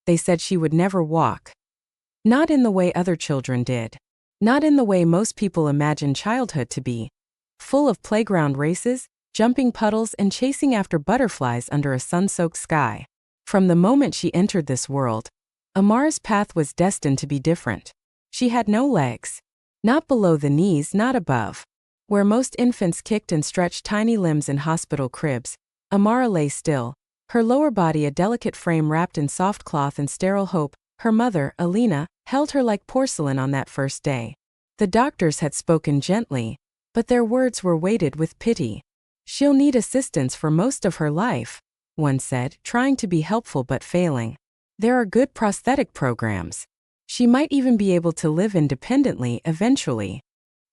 They said she would never walk. Not in the way other children did. Not in the way most people imagine childhood to be. Full of playground races, jumping puddles, and chasing after butterflies under a sun-soaked sky. From the moment she entered this world, Amara's path was destined to be different. She had no legs. Not below the knees, not above. Where most infants kicked and stretched tiny limbs in hospital cribs, Amara lay still, her lower body a delicate frame wrapped in soft cloth and sterile hope. Her mother, Alina, held her like porcelain on that first day. The doctors had spoken gently, but their words were weighted with pity. "She'll need assistance for most of her life," one said, trying to be helpful but failing. "There are good prosthetic programs. She might even be able to live independently eventually."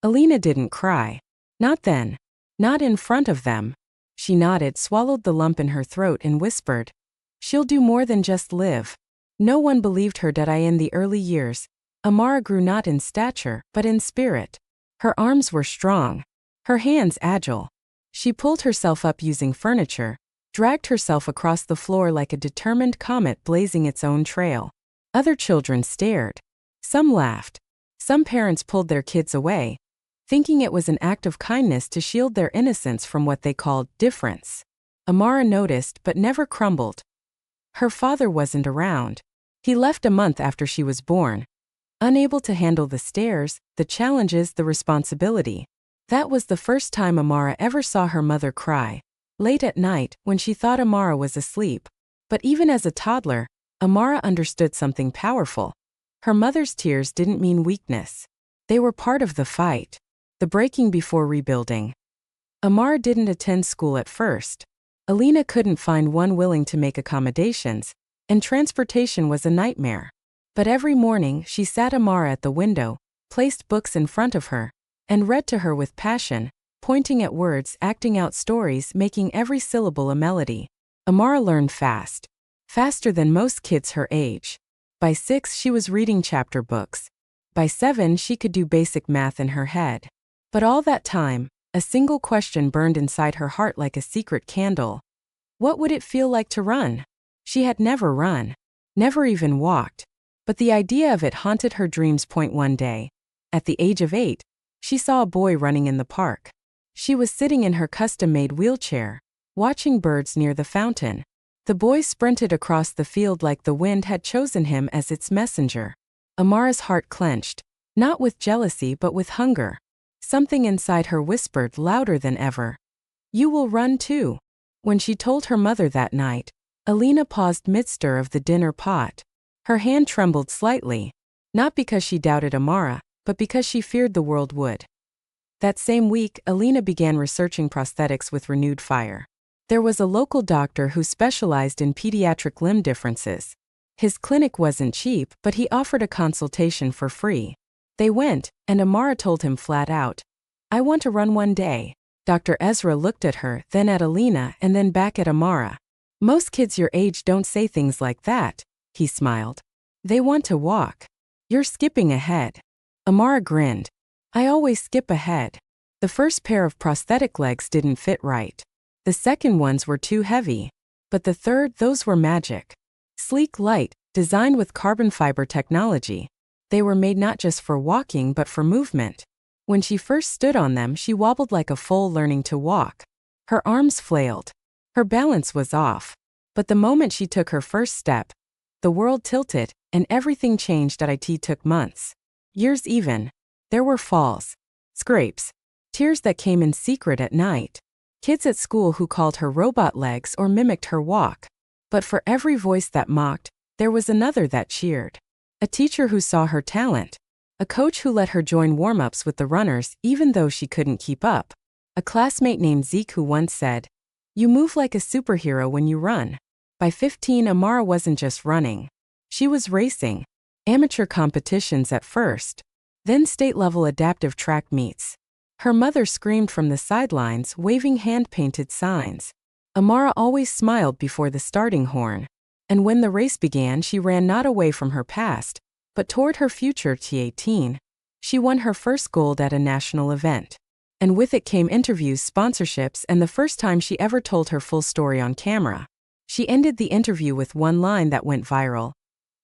Alina didn't cry. Not then. Not in front of them. She nodded, swallowed the lump in her throat, and whispered, "She'll do more than just live." No one believed her that in the early years, Amara grew not in stature, but in spirit. Her arms were strong. Her hands agile. She pulled herself up using furniture, dragged herself across the floor like a determined comet blazing its own trail. Other children stared. Some laughed. Some parents pulled their kids away, thinking it was an act of kindness to shield their innocence from what they called difference. Amara noticed but never crumbled. Her father wasn't around. He left a month after she was born. Unable to handle the stairs, the challenges, the responsibility. That was the first time Amara ever saw her mother cry. Late at night, when she thought Amara was asleep. But even as a toddler, Amara understood something powerful. Her mother's tears didn't mean weakness. They were part of the fight. The breaking before rebuilding. Amara didn't attend school at first. Alina couldn't find one willing to make accommodations, and transportation was a nightmare. But every morning she sat Amara at the window, placed books in front of her, and read to her with passion, pointing at words, acting out stories, making every syllable a melody. Amara learned fast. Faster than most kids her age. By 6 she was reading chapter books. By 7 she could do basic math in her head. But all that time, a single question burned inside her heart like a secret candle. What would it feel like to run? She had never run. Never even walked. But the idea of it haunted her dreams. One day, at the age of 8, she saw a boy running in the park. She was sitting in her custom-made wheelchair, watching birds near the fountain. The boy sprinted across the field like the wind had chosen him as its messenger. Amara's heart clenched, not with jealousy but with hunger. Something inside her whispered louder than ever, "You will run too." When she told her mother that night, Alina paused mid-stir of the dinner pot. Her hand trembled slightly, not because she doubted Amara, but because she feared the world would. That same week, Alina began researching prosthetics with renewed fire. There was a local doctor who specialized in pediatric limb differences. His clinic wasn't cheap, but he offered a consultation for free. They went, and Amara told him flat out, "I want to run one day." Dr. Ezra looked at her, then at Alina, and then back at Amara. "Most kids your age don't say things like that," he smiled. "They want to walk. You're skipping ahead." Amara grinned. "I always skip ahead." The first pair of prosthetic legs didn't fit right. The second ones were too heavy. But the third, those were magic. Sleek, light, designed with carbon fiber technology. They were made not just for walking but for movement. When she first stood on them, she wobbled like a foal learning to walk. Her arms flailed. Her balance was off. But the moment she took her first step, the world tilted, and everything changed. It took months. Years even. There were falls. Scrapes. Tears that came in secret at night. Kids at school who called her robot legs or mimicked her walk. But for every voice that mocked, there was another that cheered. A teacher who saw her talent. A coach who let her join warm-ups with the runners even though she couldn't keep up. A classmate named Zeke who once said, "You move like a superhero when you run." By 15, Amara wasn't just running. She was racing. Amateur competitions at first. Then state-level adaptive track meets. Her mother screamed from the sidelines, waving hand-painted signs. Amara always smiled before the starting horn. And when the race began, she ran not away from her past, but toward her future. At 18, she won her first gold at a national event. And with it came interviews, sponsorships, and the first time she ever told her full story on camera. She ended the interview with one line that went viral.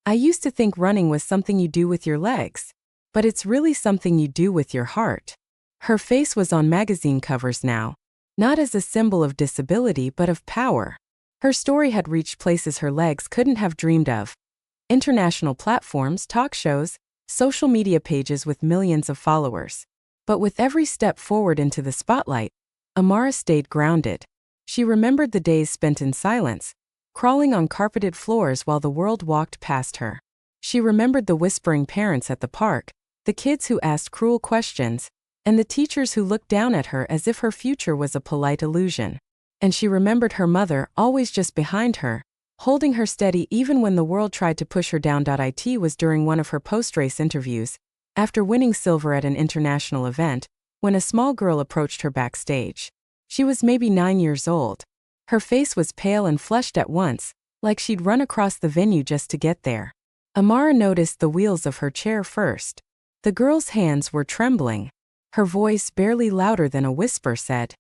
I used to think running was something you do with your legs. But it's really something you do with your heart. Her face was on magazine covers now, not as a symbol of disability but of power. Her story had reached places her legs couldn't have dreamed of. International platforms, talk shows, social media pages with millions of followers. But with every step forward into the spotlight, Amara stayed grounded. She remembered the days spent in silence, crawling on carpeted floors while the world walked past her. She remembered the whispering parents at the park, the kids who asked cruel questions, and the teachers who looked down at her as if her future was a polite illusion. And she remembered her mother, always just behind her, holding her steady even when the world tried to push her down. It was during one of her post-race interviews, after winning silver at an international event, when a small girl approached her backstage. She was maybe 9 years old. Her face was pale and flushed at once, like she'd run across the venue just to get there. Amara noticed the wheels of her chair first. The girl's hands were trembling. Her voice, barely louder than a whisper, said,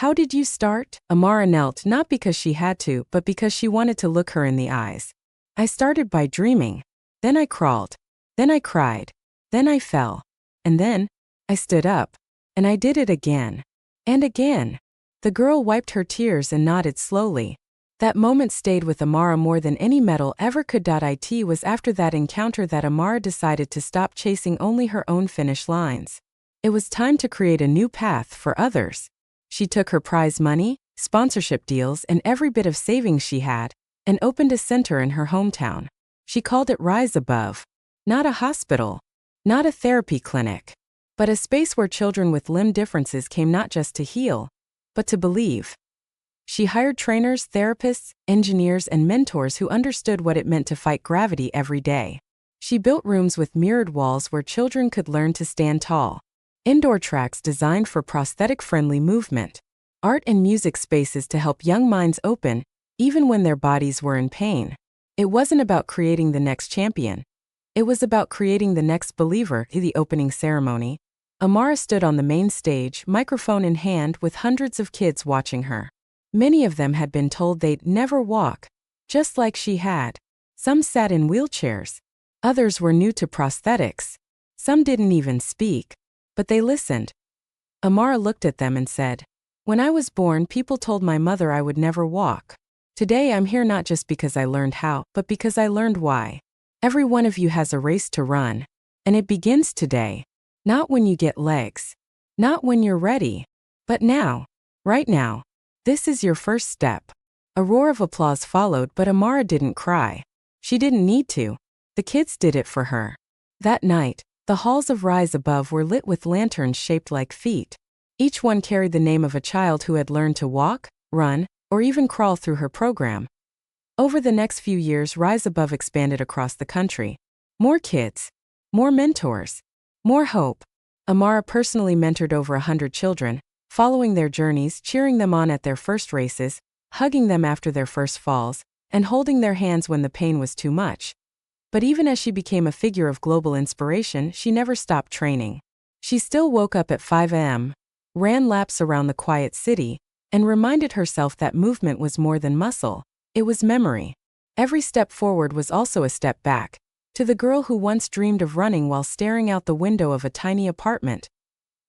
"How did you start?" Amara knelt, not because she had to, but because she wanted to look her in the eyes. "I started by dreaming. Then I crawled. Then I cried. Then I fell. And then I stood up. And I did it again. And again." The girl wiped her tears and nodded slowly. That moment stayed with Amara more than any medal ever could. It was after that encounter that Amara decided to stop chasing only her own finish lines. It was time to create a new path for others. She took her prize money, sponsorship deals, and every bit of savings she had, and opened a center in her hometown. She called it Rise Above. Not a hospital, not a therapy clinic, but a space where children with limb differences came not just to heal, but to believe. She hired trainers, therapists, engineers, and mentors who understood what it meant to fight gravity every day. She built rooms with mirrored walls where children could learn to stand tall, indoor tracks designed for prosthetic-friendly movement, art and music spaces to help young minds open, even when their bodies were in pain. It wasn't about creating the next champion. It was about creating the next believer. In the opening ceremony, Amara stood on the main stage, microphone in hand, with hundreds of kids watching her. Many of them had been told they'd never walk, just like she had. Some sat in wheelchairs. Others were new to prosthetics. Some didn't even speak. But they listened. Amara looked at them and said, "When I was born, people told my mother I would never walk. Today I'm here not just because I learned how, but because I learned why. Every one of you has a race to run. And it begins today. Not when you get legs. Not when you're ready. But now. Right now. This is your first step." A roar of applause followed, but Amara didn't cry. She didn't need to. The kids did it for her. That night, the halls of Rise Above were lit with lanterns shaped like feet. Each one carried the name of a child who had learned to walk, run, or even crawl through her program. Over the next few years, Rise Above expanded across the country. More kids. More mentors. More hope. Amara personally mentored over 100 children, following their journeys, cheering them on at their first races, hugging them after their first falls, and holding their hands when the pain was too much. But even as she became a figure of global inspiration, she never stopped training. She still woke up at 5 a.m., ran laps around the quiet city, and reminded herself that movement was more than muscle, it was memory. Every step forward was also a step back, to the girl who once dreamed of running while staring out the window of a tiny apartment.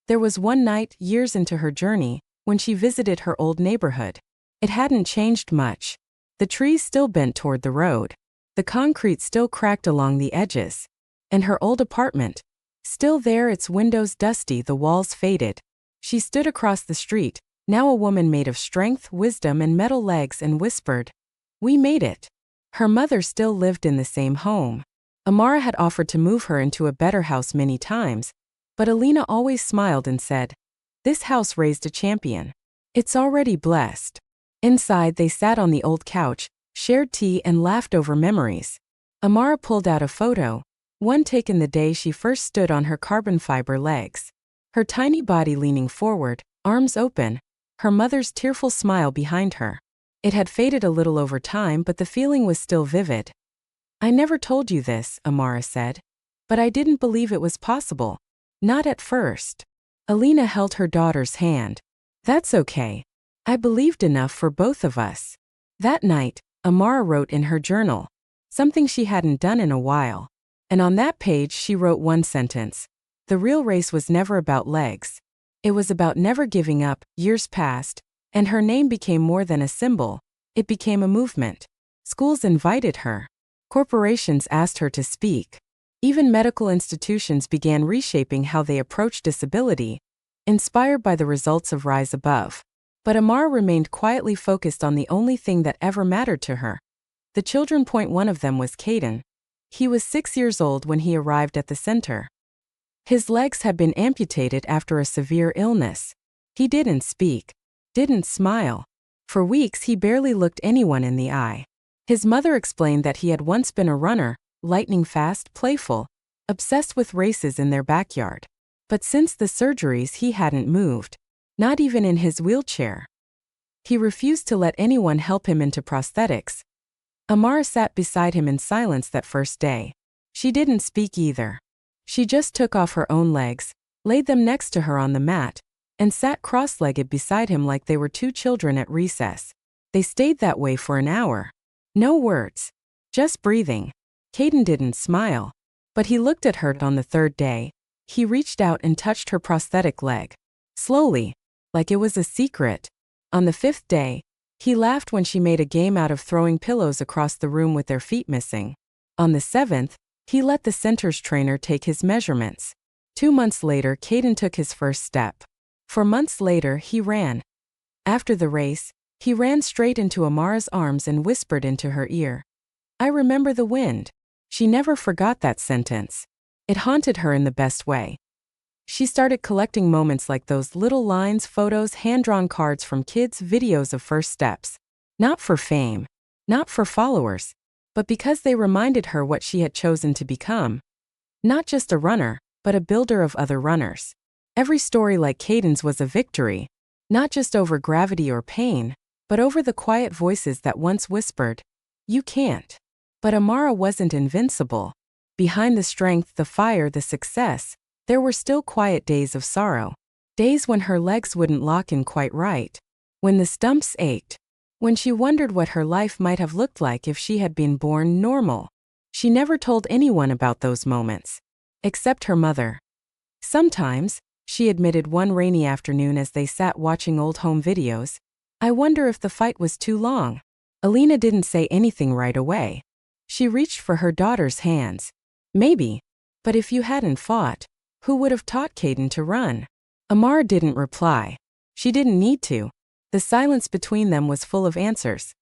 There was one night, years into her journey, when she visited her old neighborhood. It hadn't changed much. The trees still bent toward the road. The concrete still cracked along the edges. And her old apartment, still there, its windows dusty, the walls faded. She stood across the street, now a woman made of strength, wisdom, and metal legs, and whispered, "We made it." Her mother still lived in the same home. Amara had offered to move her into a better house many times, but Alina always smiled and said, "This house raised a champion. It's already blessed." Inside, they sat on the old couch, shared tea, and laughed over memories. Amara pulled out a photo, one taken the day she first stood on her carbon fiber legs. Her tiny body leaning forward, arms open, her mother's tearful smile behind her. It had faded a little over time, but the feeling was still vivid. "I never told you this," Amara said. "But I didn't believe it was possible. Not at first." Alina held her daughter's hand. "That's okay. I believed enough for both of us." That night, Amara wrote in her journal, something she hadn't done in a while. And on that page she wrote one sentence. The real race was never about legs. It was about never giving up. Years passed, and her name became more than a symbol. It became a movement. Schools invited her. Corporations asked her to speak. Even medical institutions began reshaping how they approach disability, inspired by the results of Rise Above. But Amara remained quietly focused on the only thing that ever mattered to her. The children. One of them was Caden. He was 6 years old when he arrived at the center. His legs had been amputated after a severe illness. He didn't speak, didn't smile. For weeks he barely looked anyone in the eye. His mother explained that he had once been a runner, lightning fast, playful, obsessed with races in their backyard. But since the surgeries he hadn't moved, not even in his wheelchair. He refused to let anyone help him into prosthetics. Amara sat beside him in silence that first day. She didn't speak either. She just took off her own legs, laid them next to her on the mat, and sat cross-legged beside him like they were two children at recess. They stayed that way for an hour. No words. Just breathing. Caden didn't smile. But he looked at her. On the third day, he reached out and touched her prosthetic leg. Slowly, like it was a secret. On the fifth day, he laughed when she made a game out of throwing pillows across the room with their feet missing. On the seventh, he let the center's trainer take his measurements. 2 months later, Caden took his first step. 4 months later, he ran. After the race, he ran straight into Amara's arms and whispered into her ear, "I remember the wind." She never forgot that sentence. It haunted her in the best way. She started collecting moments like those, little lines, photos, hand-drawn cards from kids, videos of first steps. Not for fame, not for followers, but because they reminded her what she had chosen to become. Not just a runner, but a builder of other runners. Every story like Caden's was a victory, not just over gravity or pain, but over the quiet voices that once whispered, "You can't." But Amara wasn't invincible. Behind the strength, the fire, the success, there were still quiet days of sorrow. Days when her legs wouldn't lock in quite right. When the stumps ached. When she wondered what her life might have looked like if she had been born normal. She never told anyone about those moments. Except her mother. Sometimes, she admitted one rainy afternoon as they sat watching old home videos, "I wonder if the fight was too long." Alina didn't say anything right away. She reached for her daughter's hands. "Maybe. But if you hadn't fought, who would have taught Caden to run?" Amara didn't reply. She didn't need to. The silence between them was full of answers.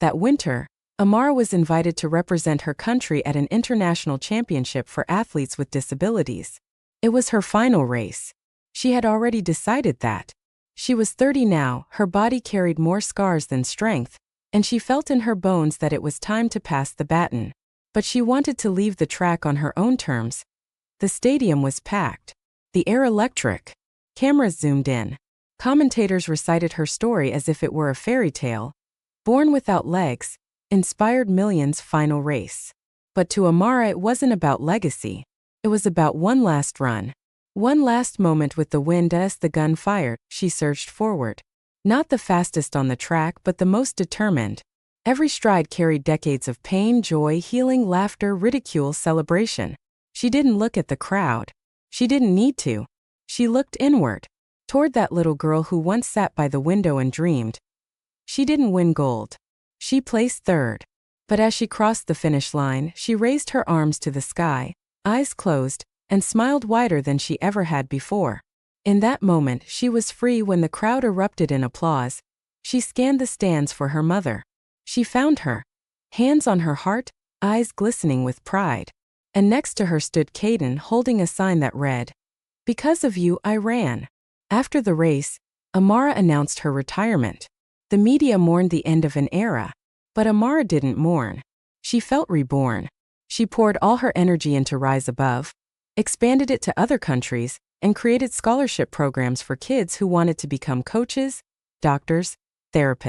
That winter, Amara was invited to represent her country at an international championship for athletes with disabilities. It was her final race. She had already decided that. She was 30 now, her body carried more scars than strength, and she felt in her bones that it was time to pass the baton. But she wanted to leave the track on her own terms. The stadium was packed. The air electric. Cameras zoomed in. Commentators recited her story as if it were a fairy tale. Born without legs, inspired millions. Final race. But to Amara it wasn't about legacy. It was about one last run. One last moment with the wind as the gun fired. She surged forward. Not the fastest on the track, but the most determined. Every stride carried decades of pain, joy, healing, laughter, ridicule, celebration. She didn't look at the crowd. She didn't need to. She looked inward, toward that little girl who once sat by the window and dreamed. She didn't win gold. She placed third. But as she crossed the finish line, she raised her arms to the sky, eyes closed, and smiled wider than she ever had before. In that moment, she was free. When the crowd erupted in applause, she scanned the stands for her mother. She found her, hands on her heart, eyes glistening with pride. And next to her stood Caden holding a sign that read, "Because of you, I ran." After the race, Amara announced her retirement. The media mourned the end of an era. But Amara didn't mourn. She felt reborn. She poured all her energy into Rise Above, expanded it to other countries, and created scholarship programs for kids who wanted to become coaches, doctors, therapists.